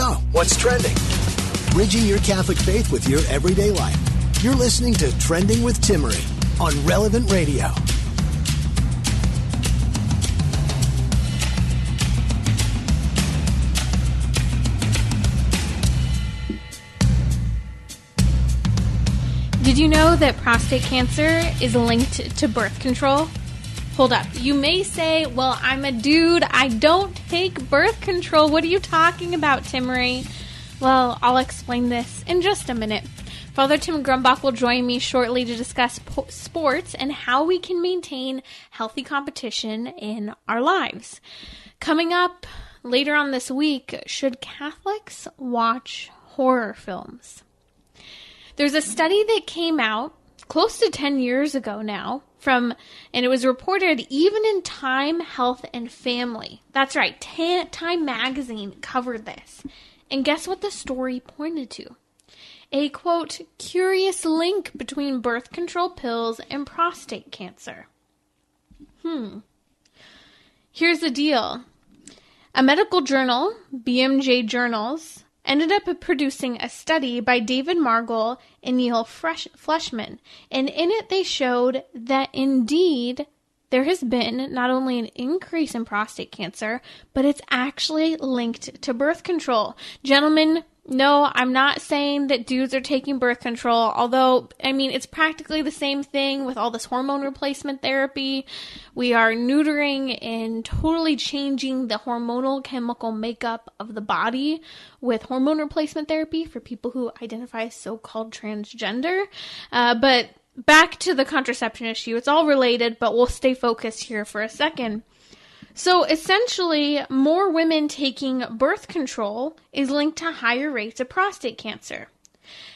So, what's trending? Bridging your Catholic faith with your everyday life. You're listening to Trending with Timmerie on Relevant Radio. Did you know that prostate cancer is linked to birth control? Hold up. You may say, well, I'm a dude. I don't take birth control. What are you talking about, Timmerie? Well, I'll explain this in just a minute. Father Tim Grumbach will join me shortly to discuss sports and how we can maintain healthy competition in our lives. Coming up later on this week, should Catholics watch horror films? There's a study that came out close to 10 years ago now and it was reported even in Time, Health, and Family. That's right, Time magazine covered this. And guess what the story pointed to? A, quote, curious link between birth control pills and prostate cancer. Here's the deal. A medical journal, BMJ Journals, ended up producing a study by David Margol and Neil Fleshman. And in it, they showed that indeed there has been not only an increase in prostate cancer, but it's actually linked to birth control. Gentlemen, no, I'm not saying that dudes are taking birth control, although, I mean, it's practically the same thing with all this hormone replacement therapy. We are neutering and totally changing the hormonal chemical makeup of the body with hormone replacement therapy for people who identify as so-called transgender. But back to the contraception issue. It's all related, but we'll stay focused here for a second. So essentially, more women taking birth control is linked to higher rates of prostate cancer.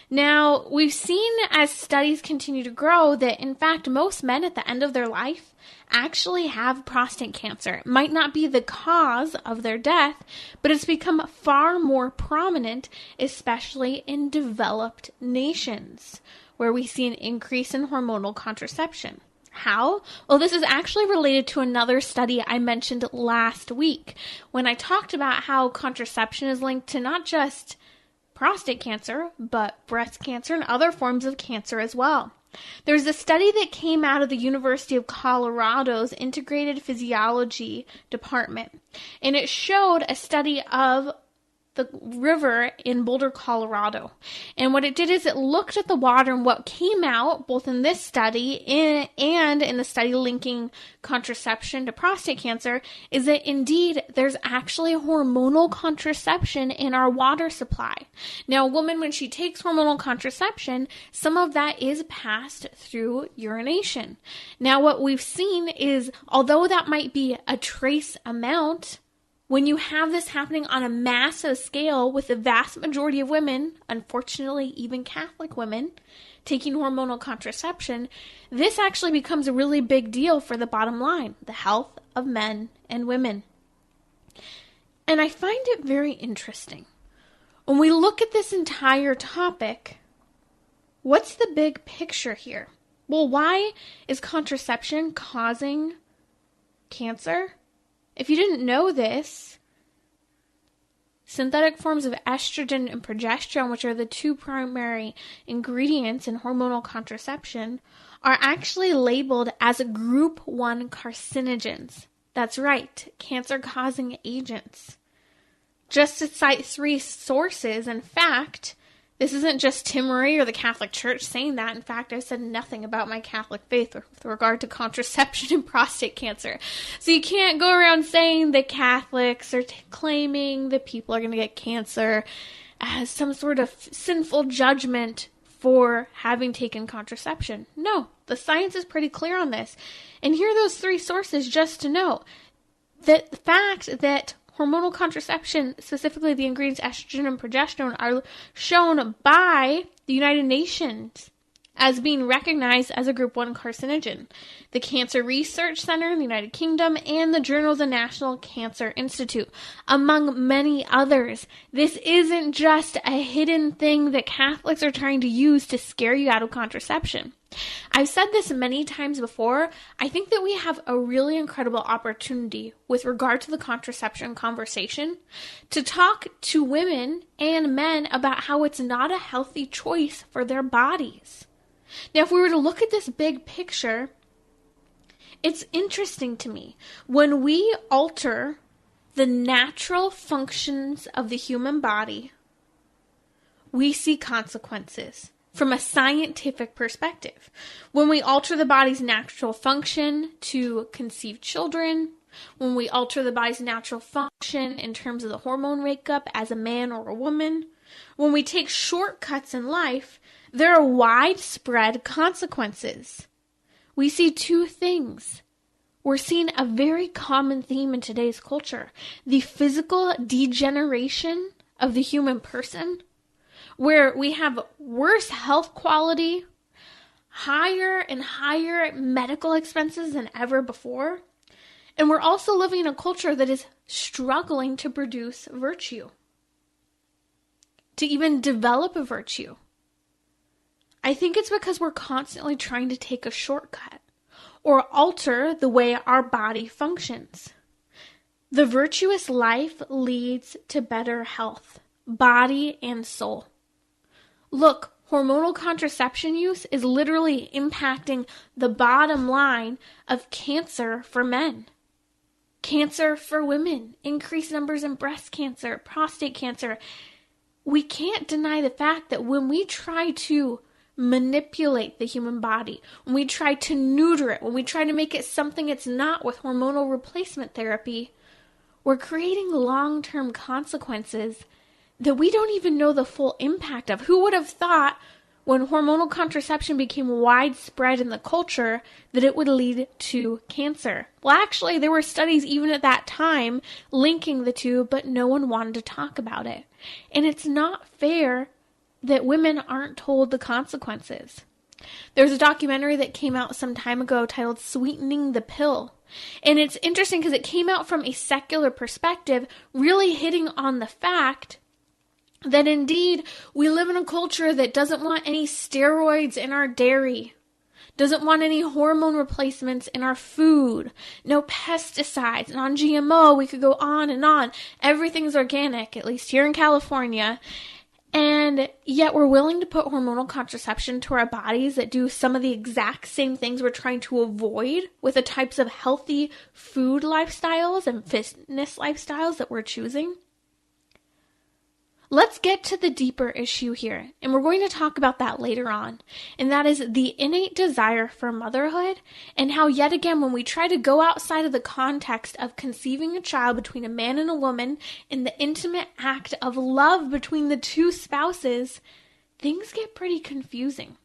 Now, we've seen as studies continue to grow that, in fact, most men at the end of their life actually have prostate cancer. It might not be the cause of their death, but it's become far more prominent, especially in developed nations, where we see an increase in hormonal contraception. How? Well, this is actually related to another study I mentioned last week when I talked about how contraception is linked to not just prostate cancer, but breast cancer and other forms of cancer as well. There's a study that came out of the University of Colorado's Integrated Physiology Department, and it showed a study of the river in Boulder, Colorado. And what it did is it looked at the water, and what came out, both in this study and in the study linking contraception to prostate cancer, is that indeed there's actually hormonal contraception in our water supply. Now, a woman, when she takes hormonal contraception, some of that is passed through urination. Now, what we've seen is, although that might be a trace amount, when you have this happening on a massive scale with the vast majority of women, unfortunately even Catholic women, taking hormonal contraception, this actually becomes a really big deal for the bottom line, the health of men and women. And I find it very interesting. When we look at this entire topic, what's the big picture here? Well, why is contraception causing cancer? If you didn't know this, synthetic forms of estrogen and progesterone, which are the two primary ingredients in hormonal contraception, are actually labeled as group 1 carcinogens. That's right, cancer-causing agents. Just to cite 3 sources, in fact, this isn't just Timmerie or the Catholic Church saying that. In fact, I've said nothing about my Catholic faith with regard to contraception and prostate cancer. So you can't go around saying that Catholics are claiming that people are going to get cancer as some sort of sinful judgment for having taken contraception. No, the science is pretty clear on this. And here are those 3 sources just to note that the fact that hormonal contraception, specifically the ingredients estrogen and progesterone, are shown by the United Nations as being recognized as a Group 1 carcinogen. The Cancer Research Center in the United Kingdom and the Journal of the National Cancer Institute, among many others. This isn't just a hidden thing that Catholics are trying to use to scare you out of contraception. I've said this many times before. I think that we have a really incredible opportunity with regard to the contraception conversation to talk to women and men about how it's not a healthy choice for their bodies. Now, if we were to look at this big picture, it's interesting to me. When we alter the natural functions of the human body, we see consequences from a scientific perspective. When we alter the body's natural function to conceive children, when we alter the body's natural function in terms of the hormone makeup as a man or a woman, when we take shortcuts in life, there are widespread consequences. We see two things. We're seeing a very common theme in today's culture: the physical degeneration of the human person, where we have worse health quality, higher and higher medical expenses than ever before. And we're also living in a culture that is struggling to produce virtue, to even develop a virtue. I think it's because we're constantly trying to take a shortcut or alter the way our body functions. The virtuous life leads to better health, body and soul. Look, hormonal contraception use is literally impacting the bottom line of cancer for men, cancer for women, increased numbers in breast cancer, prostate cancer. We can't deny the fact that when we try to manipulate the human body, when we try to neuter it, when we try to make it something it's not with hormonal replacement therapy, we're creating long-term consequences that we don't even know the full impact of. Who would have thought when hormonal contraception became widespread in the culture that it would lead to cancer? Well, actually, there were studies even at that time linking the two, but no one wanted to talk about it. And it's not fair that women aren't told the consequences. There's a documentary that came out some time ago titled Sweetening the Pill. And it's interesting because it came out from a secular perspective, really hitting on the fact that indeed we live in a culture that doesn't want any steroids in our dairy, doesn't want any hormone replacements in our food, no pesticides, non-GMO, we could go on and on. Everything's organic, at least here in California. And yet we're willing to put hormonal contraception to our bodies that do some of the exact same things we're trying to avoid with the types of healthy food lifestyles and fitness lifestyles that we're choosing. Let's get to the deeper issue here, and we're going to talk about that later on, and that is the innate desire for motherhood, and how yet again when we try to go outside of the context of conceiving a child between a man and a woman in the intimate act of love between the two spouses, things get pretty confusing.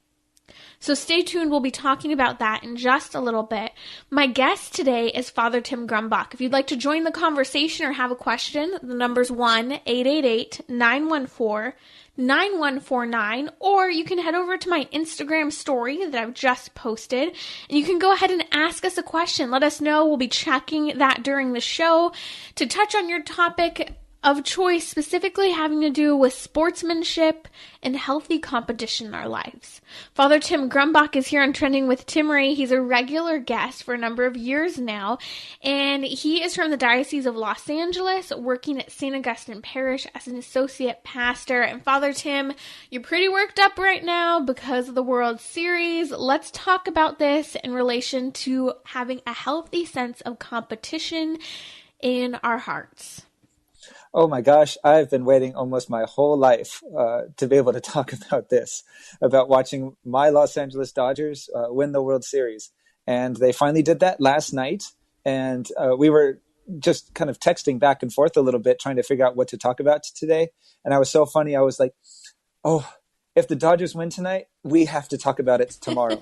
So stay tuned, we'll be talking about that in just a little bit. My guest today is Father Tim Grumbach. If you'd like to join the conversation or have a question, the number's 1-888-914-9149, or you can head over to my Instagram story that I've just posted, and you can go ahead and ask us a question. Let us know. We'll be checking that during the show to touch on your topic of choice, specifically having to do with sportsmanship and healthy competition in our lives. Father Tim Grumbach is here on Trending with Timmerie. He's a regular guest for a number of years now, and he is from the Diocese of Los Angeles, working at St. Augustine Parish as an associate pastor. And Father Tim, you're pretty worked up right now because of the World Series. Let's talk about this in relation to having a healthy sense of competition in our hearts. Oh my gosh, I've been waiting almost my whole life to be able to talk about this, about watching my Los Angeles Dodgers win the World Series. And they finally did that last night. And we were just kind of texting back and forth a little bit, trying to figure out what to talk about today. And I was so funny. I was like, oh, if the Dodgers win tonight, we have to talk about it tomorrow.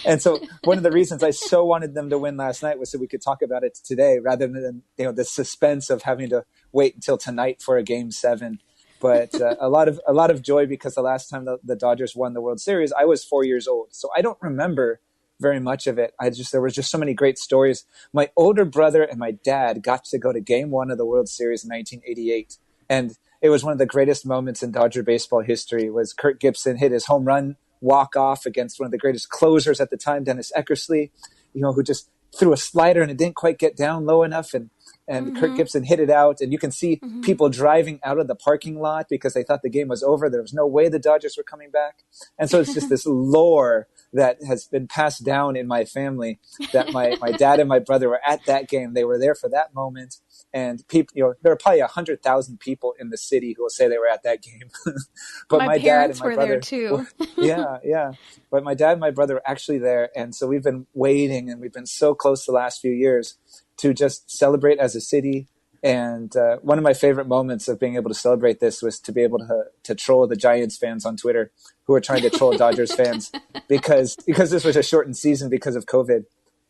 And so one of the reasons I so wanted them to win last night was so we could talk about it today, rather than the suspense of having to wait until tonight for a Game 7. But a lot of joy, because the last time the Dodgers won the World Series, I was 4 years old, so I don't remember very much of it. There was just so many great stories. My older brother and my dad got to go to Game 1 of the World Series in 1988, and it was one of the greatest moments in Dodger baseball history. Was Kirk Gibson hit his home run walk-off against one of the greatest closers at the time, Dennis Eckersley, who just threw a slider and it didn't quite get down low enough, and Kirk Gibson hit it out, and you can see people driving out of the parking lot because they thought the game was over. There was no way the Dodgers were coming back. And so it's just this lore that has been passed down in my family, that my dad and my brother were at that game. They were there for that moment. And people, there are probably 100,000 people in the city who will say they were at that game. But my dad and my brother there too. Yeah. But my dad and my brother were actually there. And so we've been waiting, and we've been so close the last few years to just celebrate as a city. And one of my favorite moments of being able to celebrate this was to be able to troll the Giants fans on Twitter who are trying to troll Dodgers fans because this was a shortened season because of COVID.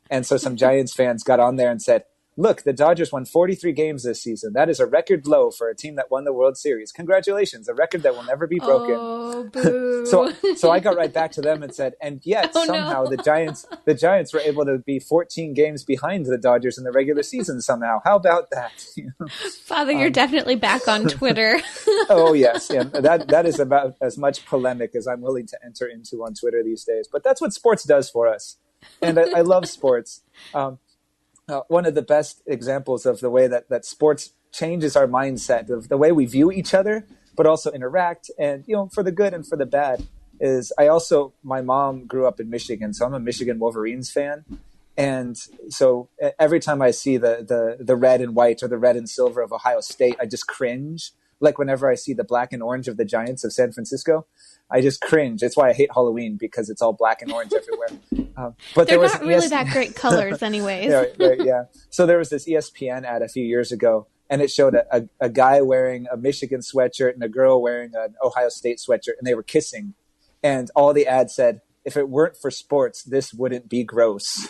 And so some Giants fans got on there and said, "Look, the Dodgers won 43 games this season. That is a record low for a team that won the World Series. Congratulations, a record that will never be broken." Oh, boo. So I got right back to them and said, and yet somehow the Giants were able to be 14 games behind the Dodgers in the regular season somehow. How about that? Father, you're definitely back on Twitter. Oh yes, yeah. That is about as much polemic as I'm willing to enter into on Twitter these days. But that's what sports does for us, and I love sports. One of the best examples of the way that sports changes our mindset, of the way we view each other, but also interact, and for the good and for the bad, is my mom grew up in Michigan, so I'm a Michigan Wolverines fan. And so every time I see the red and white or the red and silver of Ohio State, I just cringe. Like whenever I see the black and orange of the Giants of San Francisco, I just cringe. It's why I hate Halloween, because it's all black and orange everywhere. But they're not really that great colors anyways. Yeah. So there was this ESPN ad a few years ago, and it showed a guy wearing a Michigan sweatshirt and a girl wearing an Ohio State sweatshirt, and they were kissing. And all the ad said, "If it weren't for sports, this wouldn't be gross."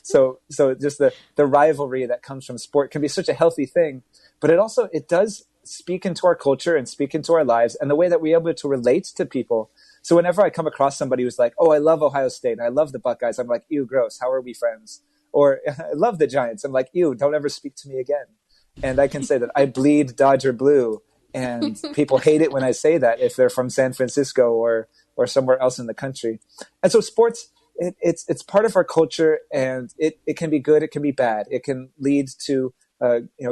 So just the rivalry that comes from sport can be such a healthy thing, but it does speak into our culture and speak into our lives and the way that we're able to relate to people. So whenever I come across somebody who's like, "Oh, I love Ohio State and I love the Buckeyes," I'm like, "Ew, gross. How are we friends?" Or "I love the Giants." I'm like, "Ew, don't ever speak to me again." And I can say that I bleed Dodger blue, and people hate it when I say that if they're from San Francisco or somewhere else in the country. And so sports, it's part of our culture, and it can be good, it can be bad. It can lead to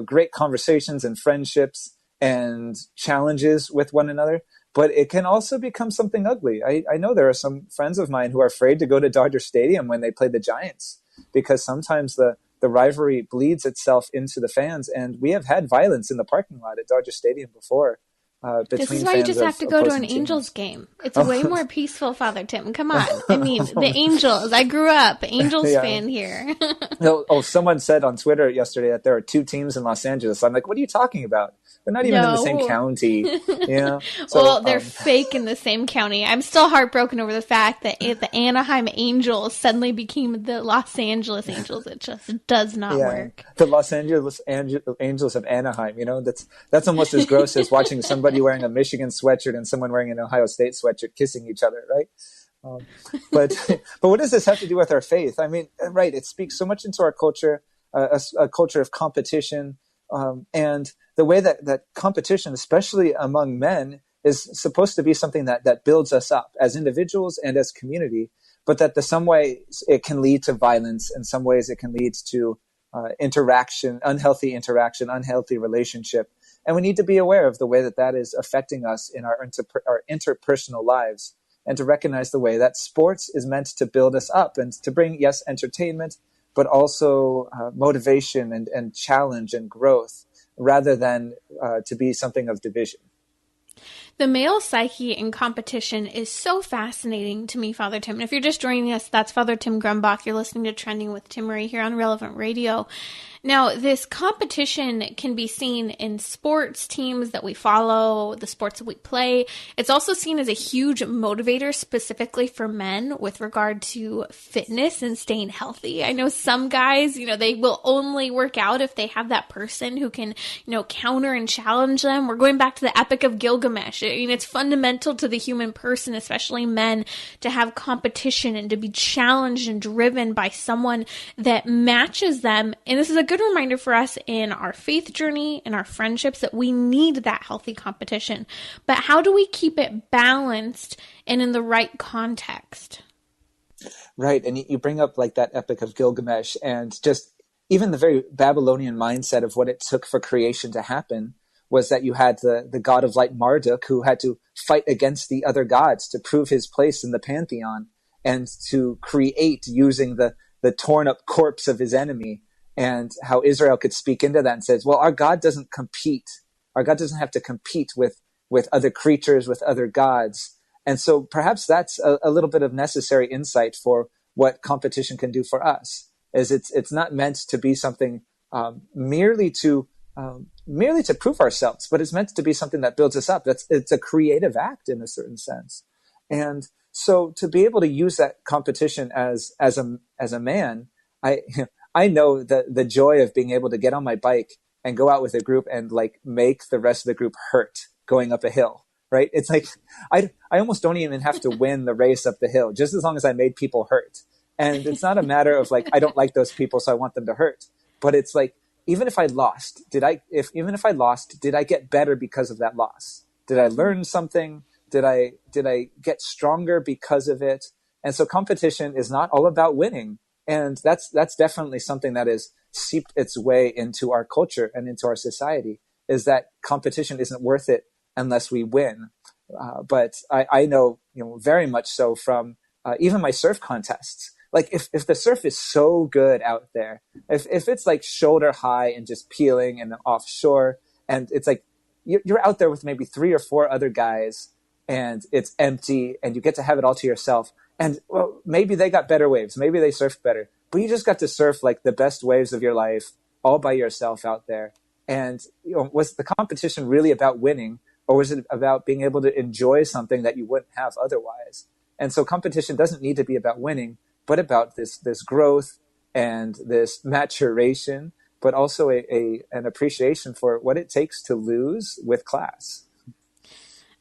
great conversations and friendships and challenges with one another, but it can also become something ugly. I know there are some friends of mine who are afraid to go to Dodger Stadium when they play the Giants, because sometimes the rivalry bleeds itself into the fans, and we have had violence in the parking lot at Dodger Stadium before. This is why you just have to go to an Angels game. It's way more peaceful, Father Tim. Come on. I mean, the Angels. I grew up Angels fan here. Someone said on Twitter yesterday that there are two teams in Los Angeles. I'm like, what are you talking about? They're not even in the same county. So, they're fake in the same county. I'm still heartbroken over the fact that the Anaheim Angels suddenly became the Los Angeles Angels. It just does not work. The Los Angeles Angels of Anaheim. That's almost as gross as watching somebody wearing a Michigan sweatshirt and someone wearing an Ohio State sweatshirt kissing each other, right? But what does this have to do with our faith? I mean, right, it speaks so much into our culture, a culture of competition, and the way that competition, especially among men, is supposed to be something that builds us up as individuals and as community, but that some ways it can lead to violence, in some ways it can lead to unhealthy interaction, unhealthy relationship. And we need to be aware of the way that is affecting us in our interpersonal lives, and to recognize the way that sports is meant to build us up and to bring, yes, entertainment, but also motivation and challenge and growth, rather than to be something of division. The male psyche and competition is so fascinating to me, Father Tim. And if you're just joining us, that's Father Tim Grumbach. You're listening to Trending with Timmerie here on Relevant Radio. Now, this competition can be seen in sports teams that we follow, the sports that we play. It's also seen as a huge motivator specifically for men with regard to fitness and staying healthy. I know some guys, they will only work out if they have that person who can, counter and challenge them. We're going back to the Epic of Gilgamesh. It's fundamental to the human person, especially men, to have competition and to be challenged and driven by someone that matches them. And this is a good reminder for us in our faith journey, in our friendships, that we need that healthy competition. But how do we keep it balanced and in the right context? Right. And you bring up like that Epic of Gilgamesh, and just even the very Babylonian mindset of what it took for creation to happen was that you had the god of light Marduk, who had to fight against the other gods to prove his place in the pantheon and to create using the torn up corpse of his enemy. And how Israel could speak into that and says, well, our God doesn't compete. Our God doesn't have to compete with other creatures, with other gods. And so perhaps that's a little bit of necessary insight for what competition can do for us. Is it's not meant to be something merely to prove ourselves, but it's meant to be something that builds us up. It's a creative act in a certain sense. And so to be able to use that competition as a man, I know the joy of being able to get on my bike and go out with a group and like make the rest of the group hurt going up a hill, right? It's like, I almost don't even have to win the race up the hill, just as long as I made people hurt. And it's not a matter of like, I don't like those people, so I want them to hurt. But it's like, even if I lost, did I get better because of that loss? Did I learn something? Did I get stronger because of it? And so competition is not all about winning. And that's definitely something that has seeped its way into our culture and into our society, is that competition isn't worth it unless we win. But I know, very much so from even my surf contests. Like if the surf is so good out there, if it's like shoulder high and just peeling and offshore, and it's like you're out there with maybe 3 or 4 other guys, and it's empty, and you get to have it all to yourself. And well, maybe they got better waves, maybe they surfed better, but you just got to surf like the best waves of your life all by yourself out there. And was the competition really about winning, or was it about being able to enjoy something that you wouldn't have otherwise? And so competition doesn't need to be about winning, but about this growth and this maturation, but also an appreciation for what it takes to lose with class.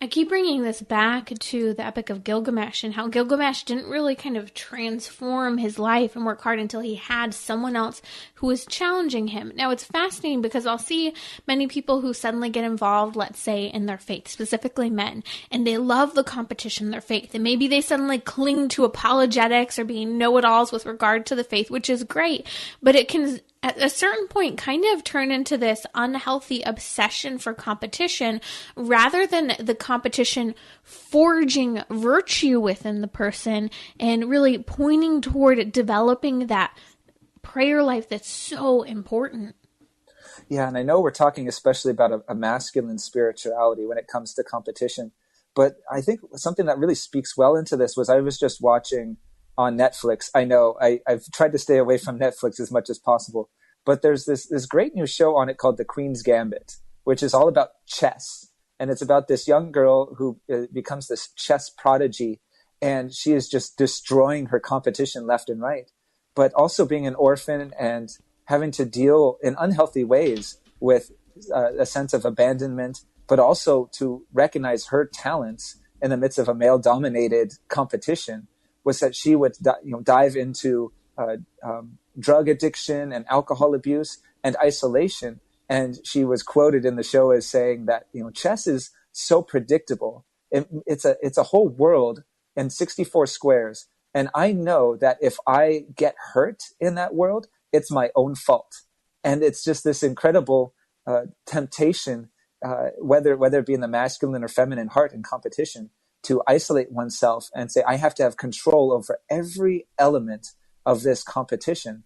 I keep bringing this back to the Epic of Gilgamesh and how Gilgamesh didn't really kind of transform his life and work hard until he had someone else who was challenging him. Now, it's fascinating because I'll see many people who suddenly get involved, let's say, in their faith, specifically men, and they love the competition in their faith. And maybe they suddenly cling to apologetics or being know-it-alls with regard to the faith, which is great. But it can, at a certain point, kind of turn into this unhealthy obsession for competition rather than the competition forging virtue within the person and really pointing toward developing that prayer life that's so important. Yeah, and I know we're talking especially about a masculine spirituality when it comes to competition, but I think something that really speaks well into this was I was just watching on Netflix. I know I've tried to stay away from Netflix as much as possible, but there's this great new show on it called The Queen's Gambit, which is all about chess. And it's about this young girl who becomes this chess prodigy, and she is just destroying her competition left and right, but also being an orphan and having to deal in unhealthy ways with a sense of abandonment, but also to recognize her talents in the midst of a male-dominated competition, was that she would dive into drug addiction and alcohol abuse and isolation. And she was quoted in the show as saying that chess is so predictable. It's a whole world in 64 squares, and I know that if I get hurt in that world, it's my own fault. And it's just this incredible temptation, whether it be in the masculine or feminine heart in competition, to isolate oneself and say, I have to have control over every element of this competition,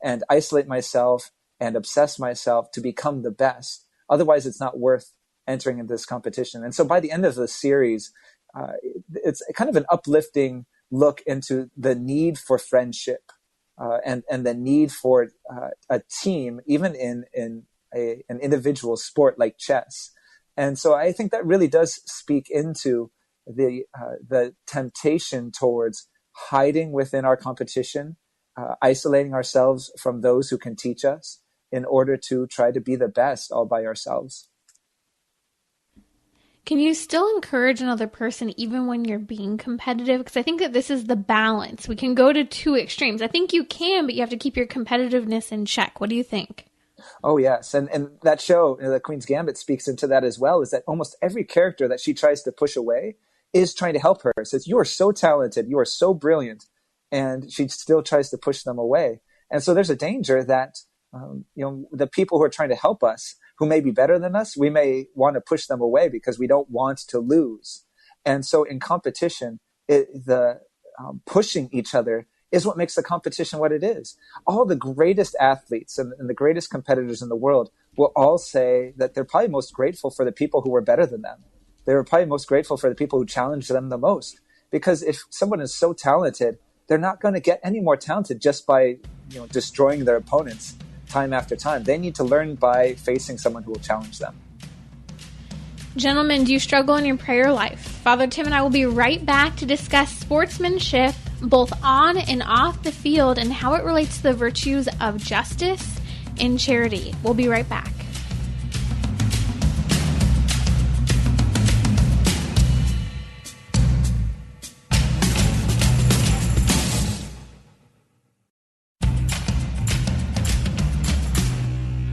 and isolate myself and obsess myself to become the best. Otherwise, it's not worth entering into this competition. And so by the end of the series, it's kind of an uplifting look into the need for friendship, and the need for a team, even in an individual sport like chess. And so I think that really does speak into the temptation towards hiding within our competition, isolating ourselves from those who can teach us in order to try to be the best all by ourselves. Can you still encourage another person even when you're being competitive? Because I think that this is the balance. We can go to two extremes. I think you can, but you have to keep your competitiveness in check. What do you think? Oh, yes. And that show, The Queen's Gambit, speaks into that as well, is that almost every character that she tries to push away is trying to help her. It says, you are so talented, you are so brilliant, and she still tries to push them away. And so there's a danger that the people who are trying to help us, who may be better than us, we may want to push them away because we don't want to lose. And so in competition, pushing each other is what makes the competition what it is. All the greatest athletes and the greatest competitors in the world will all say that they're probably most grateful for the people who were better than them. They were probably most grateful for the people who challenged them the most. Because if someone is so talented, they're not going to get any more talented just by destroying their opponents time after time. They need to learn by facing someone who will challenge them. Gentlemen, do you struggle in your prayer life? Father Tim and I will be right back to discuss sportsmanship, both on and off the field, and how it relates to the virtues of justice and charity. We'll be right back.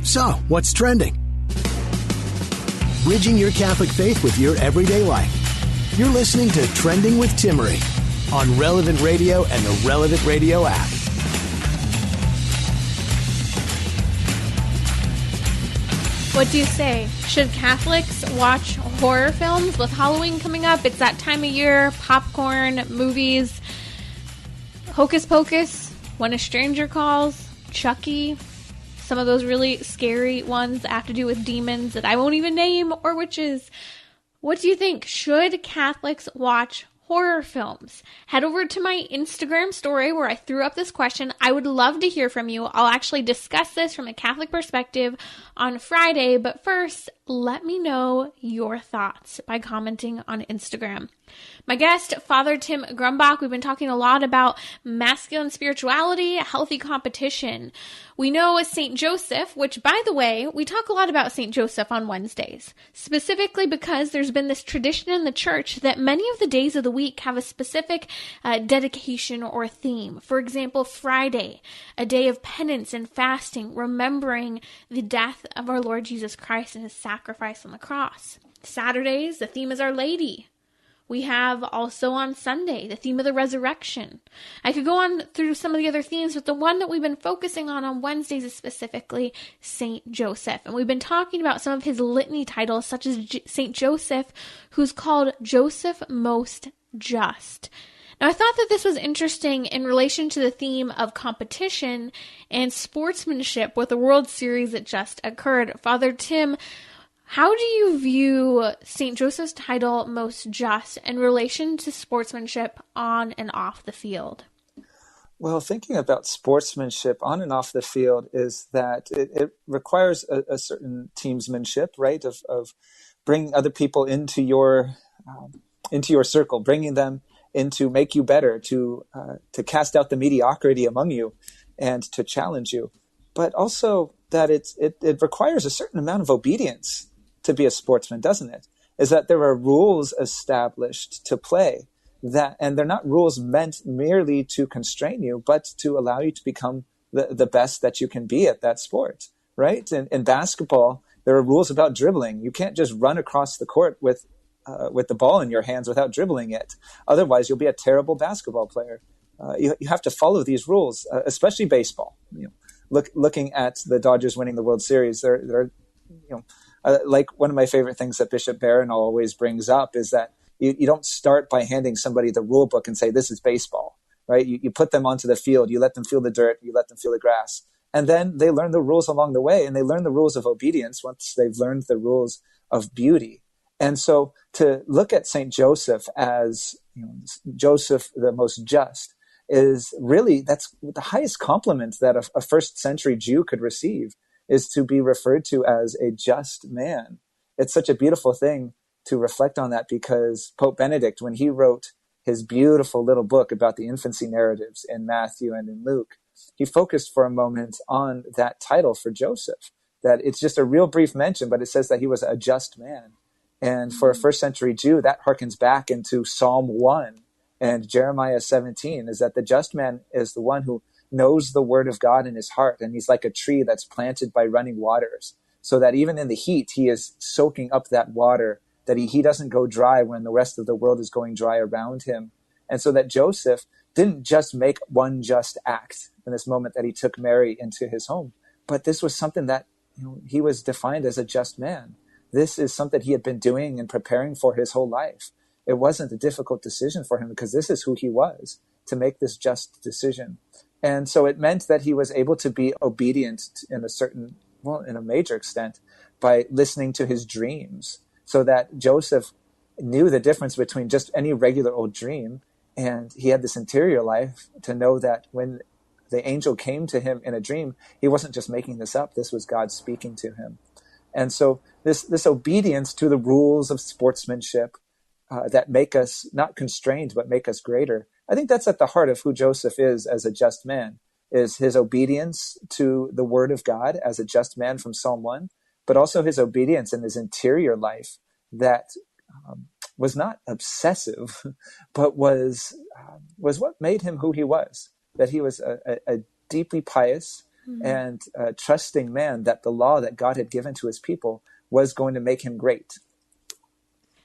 So, what's trending? Bridging your Catholic faith with your everyday life. You're listening to Trending with Timmerie on Relevant Radio and the Relevant Radio app. What do you say? Should Catholics watch horror films with Halloween coming up? It's that time of year, popcorn, movies, Hocus Pocus, When a Stranger Calls, Chucky. Some of those really scary ones that have to do with demons that I won't even name, or witches. What do you think? Should Catholics watch horror films? Head over to my Instagram story where I threw up this question. I would love to hear from you. I'll actually discuss this from a Catholic perspective on Friday, but first, let me know your thoughts by commenting on Instagram. My guest, Father Tim Grumbach, we've been talking a lot about masculine spirituality, healthy competition. We know St. Joseph, which, by the way, we talk a lot about St. Joseph on Wednesdays, specifically because there's been this tradition in the church that many of the days of the week have a specific dedication or theme. For example, Friday, a day of penance and fasting, remembering the death of our Lord Jesus Christ and his sacrifice on the cross. Saturdays, the theme is Our Lady. We have also on Sunday, the theme of the resurrection. I could go on through some of the other themes, but the one that we've been focusing on Wednesdays is specifically St. Joseph. And we've been talking about some of his litany titles, such as St. Joseph, who's called Joseph Most Just. Now, I thought that this was interesting in relation to the theme of competition and sportsmanship with the World Series that just occurred. Father Tim, how do you view St. Joseph's title, Most Just, in relation to sportsmanship on and off the field? Well, thinking about sportsmanship on and off the field is that it requires a certain teamsmanship, right? Of bringing other people into your circle, bringing them in to make you better, to cast out the mediocrity among you, and to challenge you. But also that it requires a certain amount of obedience to be a sportsman, doesn't it? Is that there are rules established to play, and they're not rules meant merely to constrain you, but to allow you to become the best that you can be at that sport, right? In basketball, there are rules about dribbling. You can't just run across the court with the ball in your hands without dribbling it. Otherwise, you'll be a terrible basketball player. You have to follow these rules, especially baseball. Looking at the Dodgers winning the World Series, they're like one of my favorite things that Bishop Barron always brings up is that you don't start by handing somebody the rule book and say, this is baseball, right? You put them onto the field, you let them feel the dirt, you let them feel the grass. And then they learn the rules along the way, and they learn the rules of obedience once they've learned the rules of beauty. And so to look at St. Joseph as Joseph the most just is really, that's the highest compliment that a first century Jew could receive, is to be referred to as a just man. It's such a beautiful thing to reflect on that, because Pope Benedict, when he wrote his beautiful little book about the infancy narratives in Matthew and in Luke, he focused for a moment on that title for Joseph, that it's just a real brief mention, but it says that he was a just man. And for a first century Jew, that harkens back into Psalm 1 and Jeremiah 17, is that the just man is the one who knows the word of God in his heart, and he's like a tree that's planted by running waters, so that even in the heat, he is soaking up that water, that he doesn't go dry when the rest of the world is going dry around him. And so that Joseph didn't just make one just act in this moment that he took Mary into his home, but this was something that, he was defined as a just man. This is something he had been doing and preparing for his whole life. It wasn't a difficult decision for him, because this is who he was, to make this just decision. And so it meant that he was able to be obedient in a major extent, by listening to his dreams, so that Joseph knew the difference between just any regular old dream, and he had this interior life to know that when the angel came to him in a dream, he wasn't just making this up. This was God speaking to him. And so this obedience to the rules of sportsmanship that make us not constrained, but make us greater, I think that's at the heart of who Joseph is as a just man, is his obedience to the word of God as a just man from Psalm 1, but also his obedience in his interior life that was not obsessive, but was what made him who he was, that he was a deeply pious and trusting man, that the law that God had given to his people was going to make him great.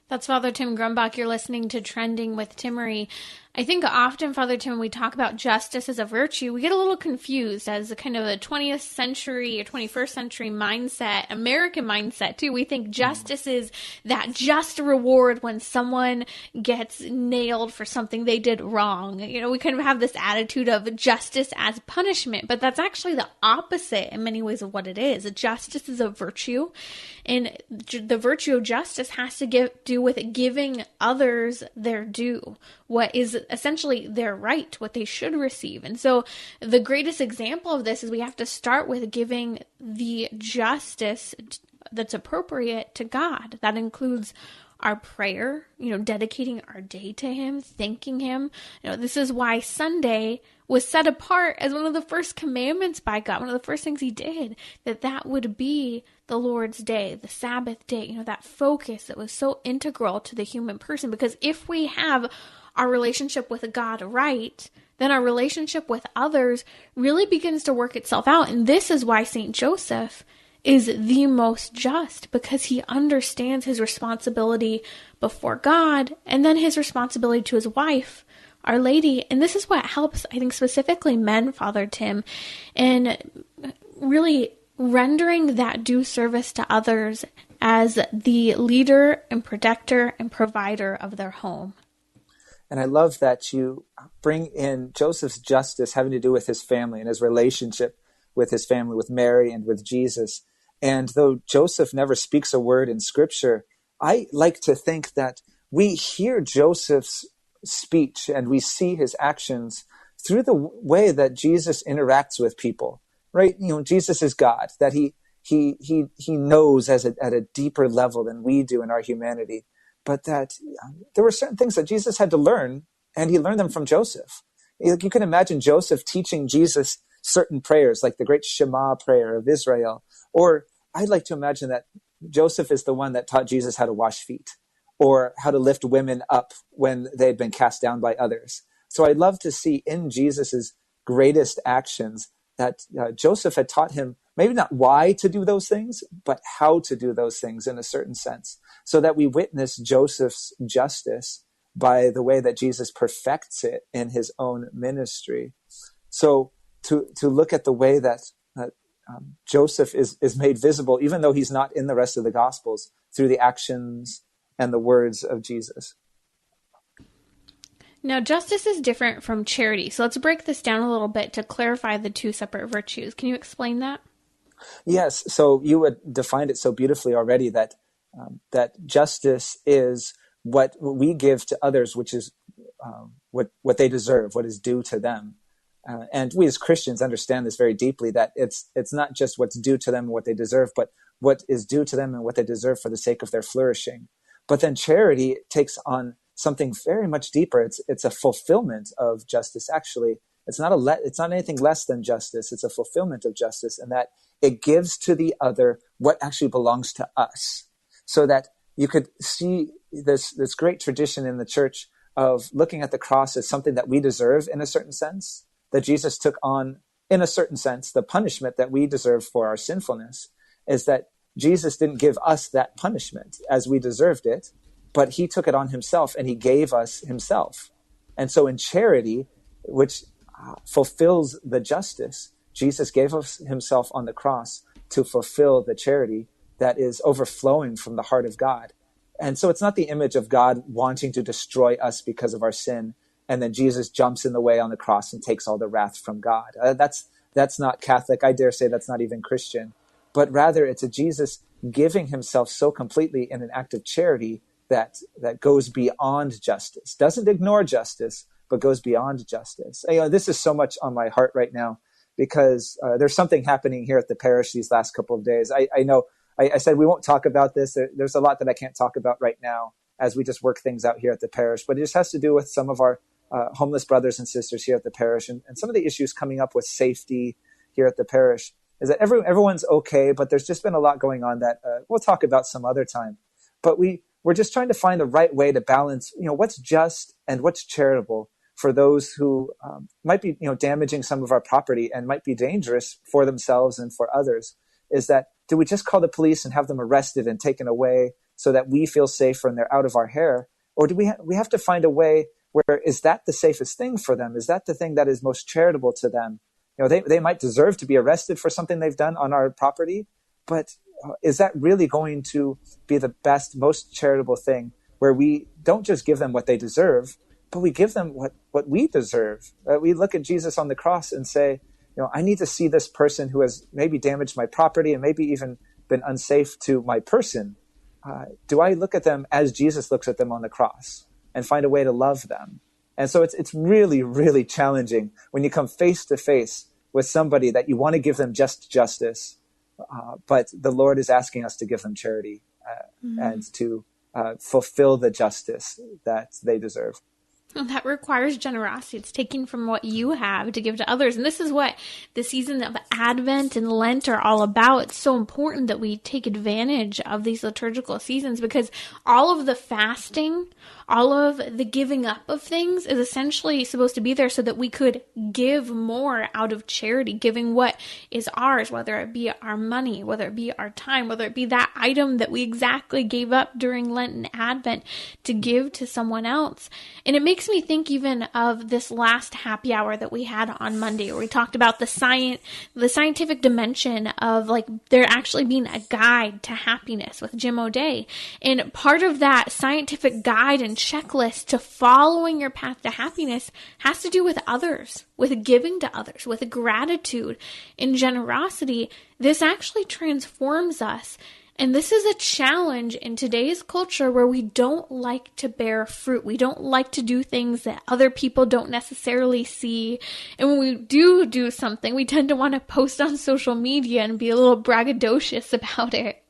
That's Father Tim Grumbach. You're listening to Trending with Timmerie. I think often, Father Tim, when we talk about justice as a virtue, we get a little confused as a kind of a 20th century or 21st century mindset, American mindset too. We think justice is that just reward when someone gets nailed for something they did wrong. We kind of have this attitude of justice as punishment, but that's actually the opposite in many ways of what it is. Justice is a virtue, and the virtue of justice has to do with giving others their due, what is essentially their right, what they should receive. And so the greatest example of this is we have to start with giving the justice that's appropriate to God. That includes our prayer, dedicating our day to him, thanking him. This is why Sunday was set apart as one of the first commandments by God, one of the first things he did, that would be the Lord's day, the Sabbath day, that focus that was so integral to the human person. Because if we have our relationship with God right, then our relationship with others really begins to work itself out. And this is why St. Joseph is the most just, because he understands his responsibility before God and then his responsibility to his wife, Our Lady. And this is what helps, I think, specifically men, Father Tim, in really rendering that due service to others as the leader and protector and provider of their home. And I love that you bring in Joseph's justice having to do with his family and his relationship with his family, with Mary and with Jesus. And though Joseph never speaks a word in Scripture, I like to think that we hear Joseph's speech and we see his actions through the way that Jesus interacts with people, right? Jesus is God, that he knows at a deeper level than we do in our humanity. But that there were certain things that Jesus had to learn, and he learned them from Joseph. You can imagine Joseph teaching Jesus certain prayers, like the great Shema prayer of Israel. Or I'd like to imagine that Joseph is the one that taught Jesus how to wash feet, or how to lift women up when they had been cast down by others. So I'd love to see in Jesus's greatest actions that Joseph had taught him maybe not why to do those things, but how to do those things in a certain sense, so that we witness Joseph's justice by the way that Jesus perfects it in his own ministry. So to look at the way that Joseph is made visible, even though he's not in the rest of the Gospels, through the actions and the words of Jesus. Now, justice is different from charity. So let's break this down a little bit to clarify the two separate virtues. Can you explain that? Yes. So you had defined it so beautifully already that justice is what we give to others, which is what they deserve, what is due to them. And we as Christians understand this very deeply, that it's not just what's due to them and what they deserve, but what is due to them and what they deserve for the sake of their flourishing. But then charity takes on something very much deeper. It's a fulfillment of justice. Actually, it's not anything less than justice. It's a fulfillment of justice, and that it gives to the other what actually belongs to us. So that you could see this great tradition in the church of looking at the cross as something that we deserve in a certain sense, that Jesus took on, in a certain sense, the punishment that we deserve for our sinfulness, is that Jesus didn't give us that punishment as we deserved it, but he took it on himself and he gave us himself. And so in charity, which fulfills the justice, Jesus gave us himself on the cross to fulfill the charity that is overflowing from the heart of God. And so it's not the image of God wanting to destroy us because of our sin, and then Jesus jumps in the way on the cross and takes all the wrath from God. That's not Catholic. I dare say that's not even Christian. But rather, it's a Jesus giving himself so completely in an act of charity that goes beyond justice, doesn't ignore justice, but goes beyond justice. This is so much on my heart right now, because there's something happening here at the parish these last couple of days. I know I said we won't talk about this. There's a lot that I can't talk about right now as we just work things out here at the parish, but it just has to do with some of our homeless brothers and sisters here at the parish, and some of the issues coming up with safety here at the parish. Is that everyone's okay, but there's just been a lot going on that we'll talk about some other time. But we're just trying to find the right way to balance, what's just and what's charitable for those who might be, damaging some of our property and might be dangerous for themselves and for others. Is that, do we just call the police and have them arrested and taken away so that we feel safer and they're out of our hair? Or do we have to find a way where, is that the safest thing for them? Is that the thing that is most charitable to them? They might deserve to be arrested for something they've done on our property, but is that really going to be the best, most charitable thing, where we don't just give them what they deserve, but we give them what we deserve? We look at Jesus on the cross and say, I need to see this person who has maybe damaged my property and maybe even been unsafe to my person. Do I look at them as Jesus looks at them on the cross and find a way to love them? And so it's really, really challenging when you come face to face with somebody that you want to give them just justice, but the Lord is asking us to give them charity and to fulfill the justice that they deserve. And that requires generosity. It's taking from what you have to give to others. And this is what the season of Advent and Lent are all about. It's so important that we take advantage of these liturgical seasons, because all of the fasting, all of the giving up of things is essentially supposed to be there so that we could give more out of charity, giving what is ours, whether it be our money, whether it be our time, whether it be that item that we exactly gave up during Lent and Advent to give to someone else. And it makes me think even of this last happy hour that we had on Monday, where we talked about the scientific dimension of there actually being a guide to happiness with Jim O'Day. And part of that scientific guide and checklist to following your path to happiness has to do with others, with giving to others, with gratitude and generosity. This actually transforms us. And this is a challenge in today's culture where we don't like to bear fruit. We don't like to do things that other people don't necessarily see. And when we do something, we tend to want to post on social media and be a little braggadocious about it.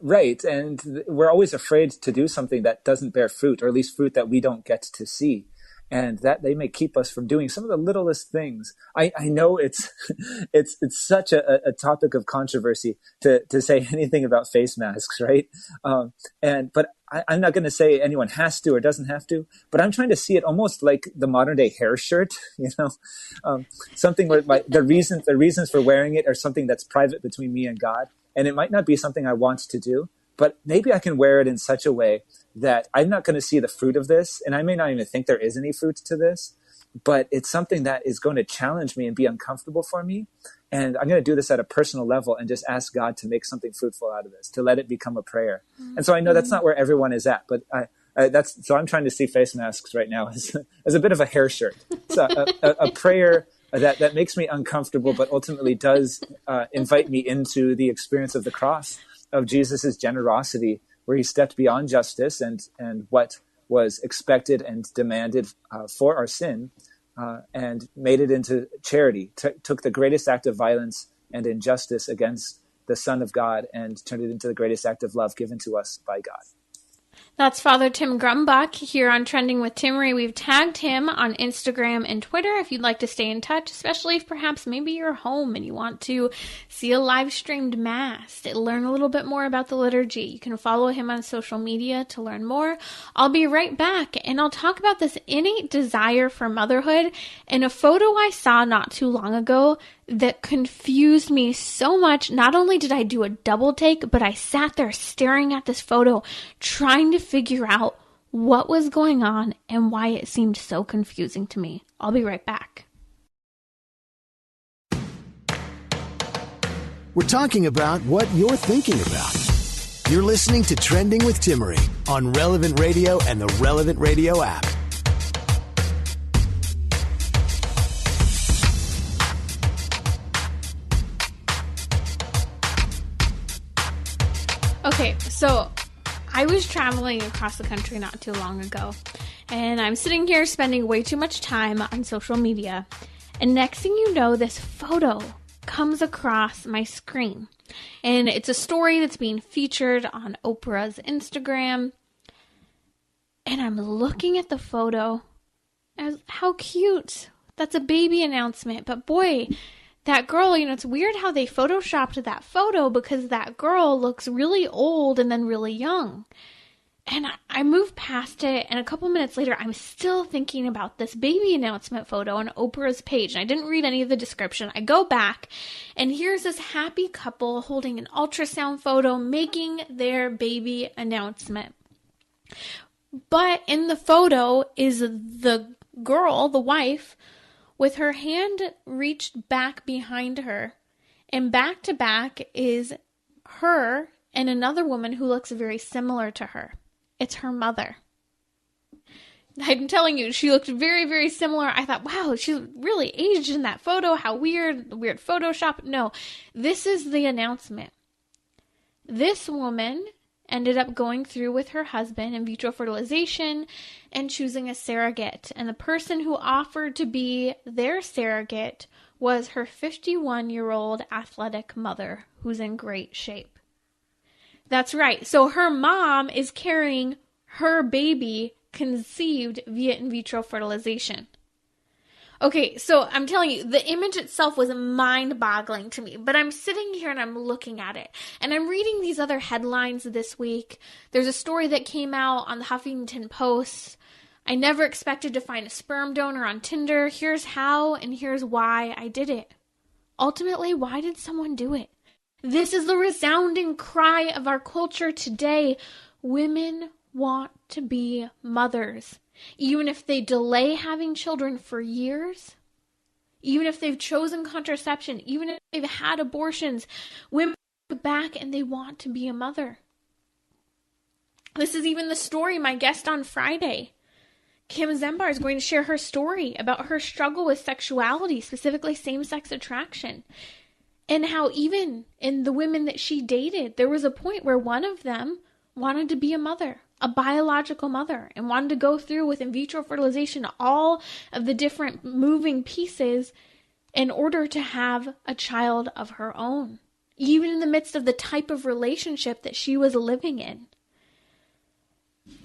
Right. And we're always afraid to do something that doesn't bear fruit, or at least fruit that we don't get to see. And that they may keep us from doing some of the littlest things. I know it's such a topic of controversy to say anything about face masks, right? But I'm not going to say anyone has to or doesn't have to, but I'm trying to see it almost like the modern day hair shirt, something where the reasons for wearing it are something that's private between me and God. And it might not be something I want to do, but maybe I can wear it in such a way that I'm not going to see the fruit of this. And I may not even think there is any fruit to this, but it's something that is going to challenge me and be uncomfortable for me. And I'm going to do this at a personal level and just ask God to make something fruitful out of this, to let it become a prayer. Mm-hmm. And so I know that's not where everyone is at, but so I'm trying to see face masks right now as a bit of a hair shirt. It's a prayer that makes me uncomfortable, but ultimately does invite me into the experience of the cross, of Jesus's generosity, where he stepped beyond justice and what was expected and demanded for our sin, and made it into charity, took the greatest act of violence and injustice against the Son of God and turned it into the greatest act of love given to us by God. That's Father Tim Grumbach here on Trending with Timmerie. We've tagged him on Instagram and Twitter if you'd like to stay in touch, especially if perhaps maybe you're home and you want to see a live streamed mass, to learn a little bit more about the liturgy. You can follow him on social media to learn more. I'll be right back, and I'll talk about this innate desire for motherhood and a photo I saw not too long ago that confused me so much. Not only did I do a double take, but I sat there staring at this photo, trying to figure out what was going on and why it seemed so confusing to me. I'll be right back. We're talking about what you're thinking about. You're listening to Trending with Timmerie on Relevant Radio and the Relevant Radio app. Okay, so I was traveling across the country not too long ago, and I'm sitting here spending way too much time on social media, and next thing you know, this photo comes across my screen, and it's a story that's being featured on Oprah's Instagram, and I'm looking at the photo as how cute. That's a baby announcement, but boy, that girl, it's weird how they photoshopped that photo because that girl looks really old and then really young. And I moved past it, and a couple minutes later, I'm still thinking about this baby announcement photo on Oprah's page. And I didn't read any of the description. I go back, and here's this happy couple holding an ultrasound photo, making their baby announcement. But in the photo is the girl, the wife, with her hand reached back behind her, and back to back is her and another woman who looks very similar to her. It's her mother. I'm telling you, she looked very, very similar. I thought, wow, she's really aged in that photo. How weird Photoshop. No, this is the announcement. This woman ended up going through with her husband in vitro fertilization and choosing a surrogate. And the person who offered to be their surrogate was her 51-year-old athletic mother, who's in great shape. That's right. So her mom is carrying her baby conceived via in vitro fertilization. Okay, so I'm telling you, the image itself was mind-boggling to me, but I'm sitting here and I'm looking at it, and I'm reading these other headlines this week. There's a story that came out on the Huffington Post. I never expected to find a sperm donor on Tinder. Here's how and here's why I did it. Ultimately, why did someone do it? This is the resounding cry of our culture today. Women want to be mothers. Even if they delay having children for years, even if they've chosen contraception, even if they've had abortions, women go back and they want to be a mother. This is even the story my guest on Friday, Kim Zembar, is going to share her story about her struggle with sexuality, specifically same-sex attraction, and how even in the women that she dated, there was a point where one of them wanted to be a mother, a biological mother, and wanted to go through with in vitro fertilization, all of the different moving pieces in order to have a child of her own, even in the midst of the type of relationship that she was living in.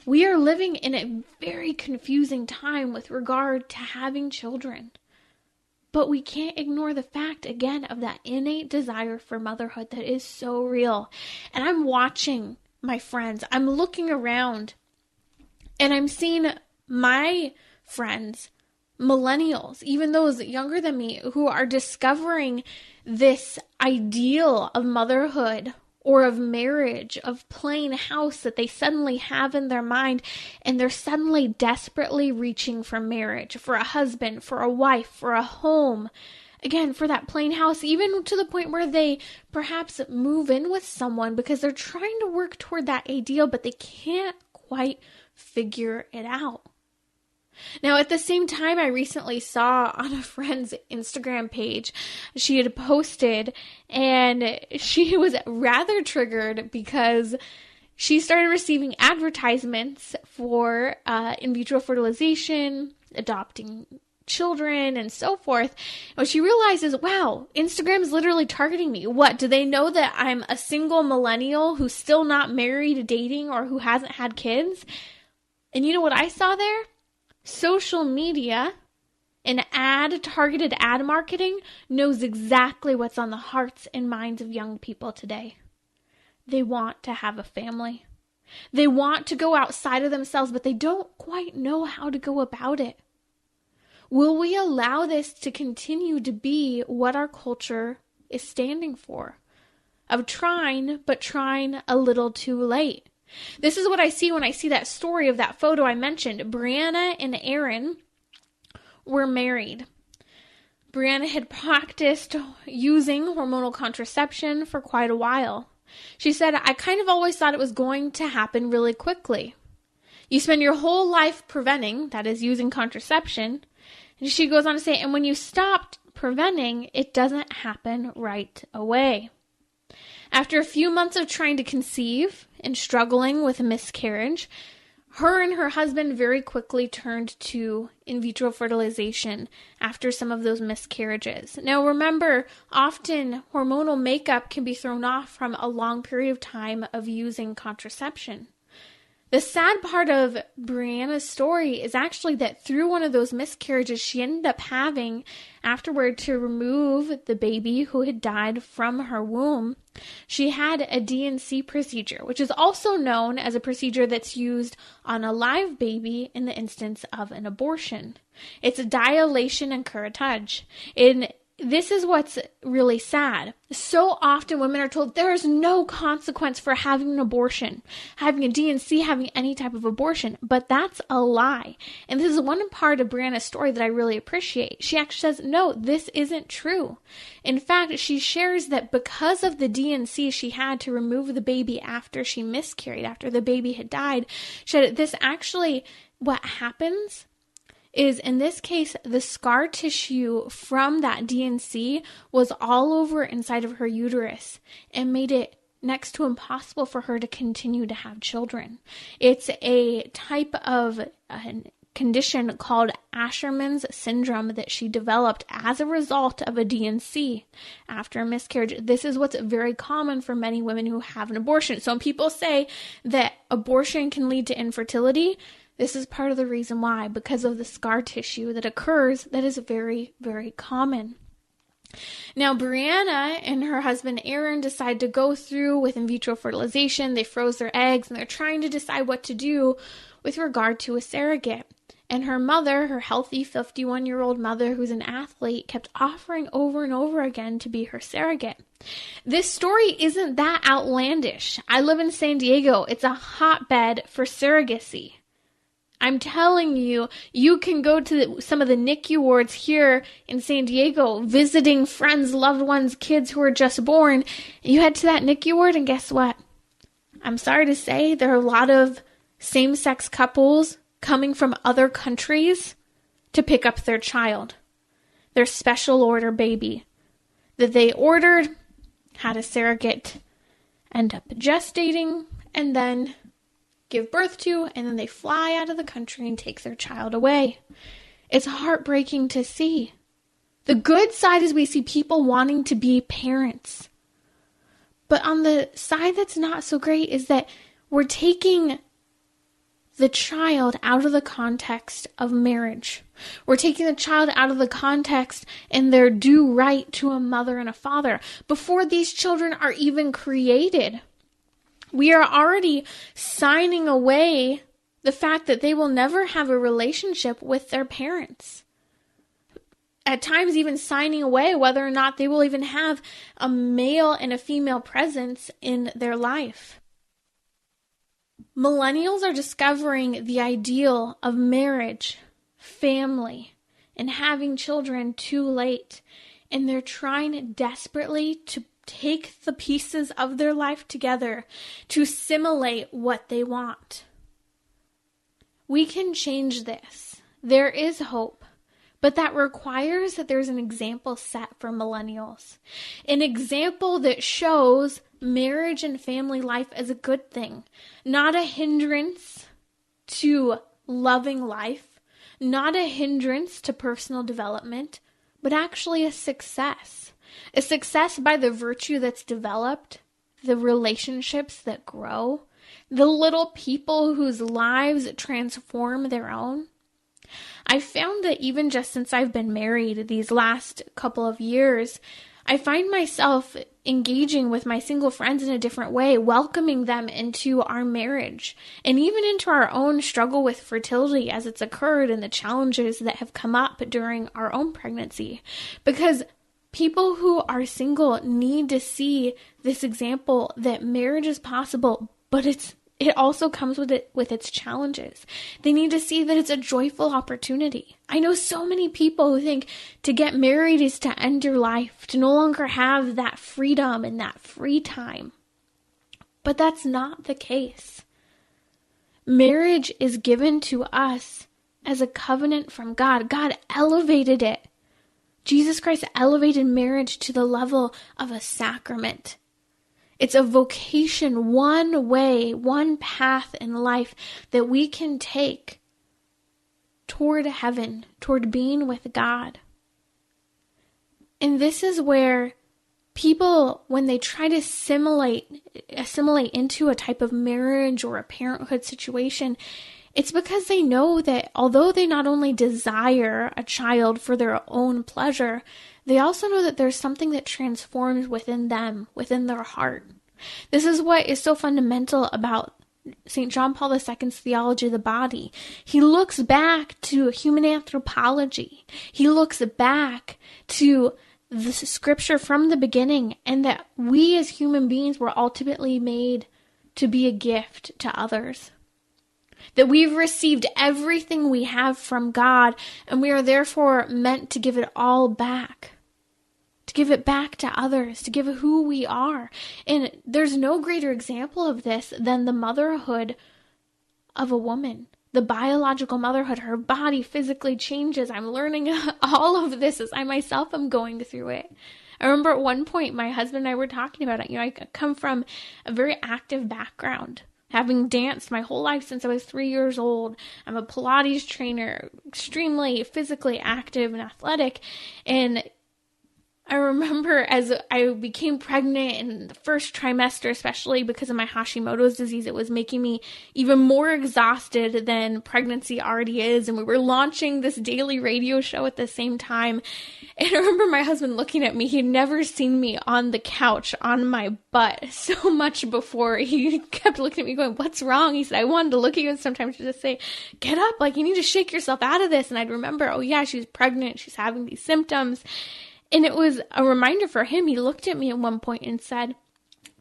We are living in a very confusing time with regard to having children. But we can't ignore the fact, again, of that innate desire for motherhood that is so real. And I'm watching my friends. I'm looking around and I'm seeing my friends, millennials, even those younger than me, who are discovering this ideal of motherhood or of marriage, of plain house that they suddenly have in their mind, and they're suddenly desperately reaching for marriage, for a husband, for a wife, for a home. Again, for that plain house, even to the point where they perhaps move in with someone because they're trying to work toward that ideal, but they can't quite figure it out. Now, at the same time, I recently saw on a friend's Instagram page, she had posted, and she was rather triggered because she started receiving advertisements for in vitro fertilization, adopting children, and so forth. And what she realizes, wow, Instagram is literally targeting me. What, do they know that I'm a single millennial who's still not married, dating, or who hasn't had kids? And you know what I saw there? Social media and targeted ad marketing knows exactly what's on the hearts and minds of young people today. They want to have a family. They want to go outside of themselves, but they don't quite know how to go about it. Will we allow this to continue to be what our culture is standing for? Of trying, but trying a little too late. This is what I see when I see that story of that photo I mentioned. Brianna and Aaron were married. Brianna had practiced using hormonal contraception for quite a while. She said, I kind of always thought it was going to happen really quickly. You spend your whole life preventing, that is using contraception. And she goes on to say, and when you stopped preventing, it doesn't happen right away. After a few months of trying to conceive and struggling with a miscarriage, her and her husband very quickly turned to in vitro fertilization after some of those miscarriages. Now remember, often hormonal makeup can be thrown off from a long period of time of using contraception. The sad part of Brianna's story is actually that through one of those miscarriages, she ended up having afterward to remove the baby who had died from her womb. She had a D&C procedure, which is also known as a procedure that's used on a live baby in the instance of an abortion. It's a dilation and curettage. This is what's really sad. So often women are told there is no consequence for having an abortion, having a D&C, having any type of abortion, but that's a lie. And this is one part of Brianna's story that I really appreciate. She actually says, no, this isn't true. In fact, she shares that because of the D&C she had to remove the baby after she miscarried, after the baby had died, she said this actually, what happens is in this case, the scar tissue from that D&C was all over inside of her uterus and made it next to impossible for her to continue to have children. It's a type of condition called Asherman's syndrome that she developed as a result of a D&C after a miscarriage. This is what's very common for many women who have an abortion. So when people say that abortion can lead to infertility, this is part of the reason why, because of the scar tissue that occurs that is very, very common. Now, Brianna and her husband Aaron decide to go through with in vitro fertilization. They froze their eggs and they're trying to decide what to do with regard to a surrogate. And her mother, her healthy 51-year-old mother who's an athlete, kept offering over and over again to be her surrogate. This story isn't that outlandish. I live in San Diego. It's a hotbed for surrogacy. I'm telling you, you can go to some of the NICU wards here in San Diego, visiting friends, loved ones, kids who are just born. You head to that NICU ward and guess what? I'm sorry to say, there are a lot of same-sex couples coming from other countries to pick up their child, their special order baby that they ordered, had a surrogate end up gestating, and then give birth to, and then they fly out of the country and take their child away. It's heartbreaking to see. The good side is we see people wanting to be parents. But on the side that's not so great is that we're taking the child out of the context of marriage. We're taking the child out of the context and their due right to a mother and a father before these children are even created. We are already signing away the fact that they will never have a relationship with their parents. At times even signing away whether or not they will even have a male and a female presence in their life. Millennials are discovering the ideal of marriage, family, and having children too late. And they're trying desperately to take the pieces of their life together to simulate what they want. We can change this. There is hope, but that requires that there's an example set for millennials. An example that shows marriage and family life as a good thing, not a hindrance to loving life, not a hindrance to personal development, but actually a success. A success by the virtue that's developed, the relationships that grow, the little people whose lives transform their own. I found that even just since I've been married these last couple of years, I find myself engaging with my single friends in a different way, welcoming them into our marriage and even into our own struggle with fertility as it's occurred and the challenges that have come up during our own pregnancy. Because people who are single need to see this example that marriage is possible, but it also comes with its challenges. They need to see that it's a joyful opportunity. I know so many people who think to get married is to end your life, to no longer have that freedom and that free time. But that's not the case. Marriage is given to us as a covenant from God. God elevated it. Jesus Christ elevated marriage to the level of a sacrament. It's a vocation, one way, one path in life that we can take toward heaven, toward being with God. And this is where people, when they try to assimilate into a type of marriage or a parenthood situation, it's because they know that although they not only desire a child for their own pleasure, they also know that there's something that transforms within them, within their heart. This is what is so fundamental about St. John Paul II's theology of the body. He looks back to human anthropology. He looks back to the scripture from the beginning, and that we as human beings were ultimately made to be a gift to others. That we've received everything we have from God, and we are therefore meant to give it all back. To give it back to others, to give who we are. And there's no greater example of this than the motherhood of a woman. The biological motherhood. Her body physically changes. I'm learning all of this as I myself am going through it. I remember at one point my husband and I were talking about it. I come from a very active background, having danced my whole life since I was 3 years old. I'm a Pilates trainer, extremely physically active and athletic. And I remember as I became pregnant in the first trimester, especially because of my Hashimoto's disease, it was making me even more exhausted than pregnancy already is. And we were launching this daily radio show at the same time. And I remember my husband looking at me. He'd never seen me on the couch on my butt so much before. He kept looking at me going, "What's wrong?" He said, "I wanted to look at you and sometimes just say, get up, like you need to shake yourself out of this." And I'd remember, oh yeah, she's pregnant. She's having these symptoms. And it was a reminder for him. He looked at me at one point and said,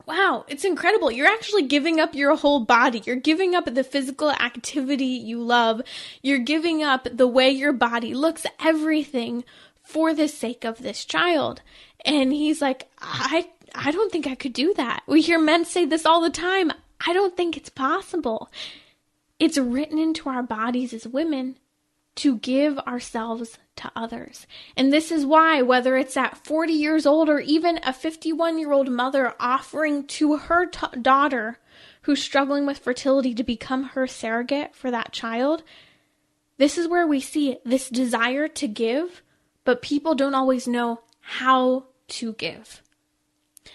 "Wow, it's incredible. You're actually giving up your whole body. You're giving up the physical activity you love. You're giving up the way your body looks, everything for the sake of this child." And he's like, I don't think I could do that. We hear men say this all the time. I don't think it's possible. It's written into our bodies as women to give ourselves to others. And this is why, whether it's at 40 years old or even a 51-year-old mother offering to her daughter who's struggling with fertility to become her surrogate for that child, this is where we see this desire to give, but people don't always know how to give.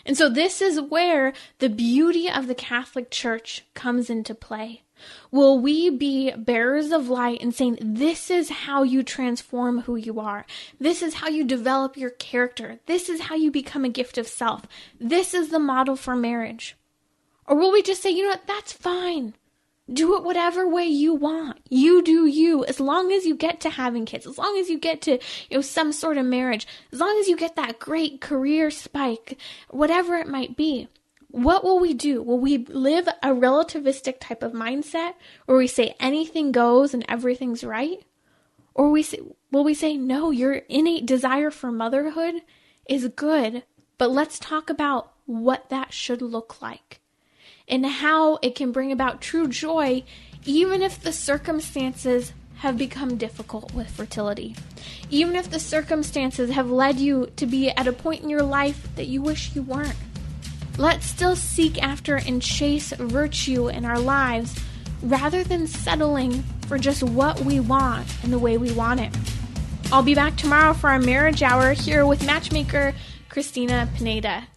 And so this is where the beauty of the Catholic Church comes into play. Will we be bearers of light and saying, this is how you transform who you are. This is how you develop your character. This is how you become a gift of self. This is the model for marriage. Or will we just say, you know what, that's fine. Do it whatever way you want. You do you. As long as you get to having kids, as long as you get to, some sort of marriage, as long as you get that great career spike, whatever it might be. What will we do? Will we live a relativistic type of mindset where we say anything goes and everything's right? Or will we say, no, your innate desire for motherhood is good, but let's talk about what that should look like and how it can bring about true joy, even if the circumstances have become difficult with fertility. Even if the circumstances have led you to be at a point in your life that you wish you weren't. Let's still seek after and chase virtue in our lives rather than settling for just what we want and the way we want it. I'll be back tomorrow for our marriage hour here with matchmaker Christina Pineda.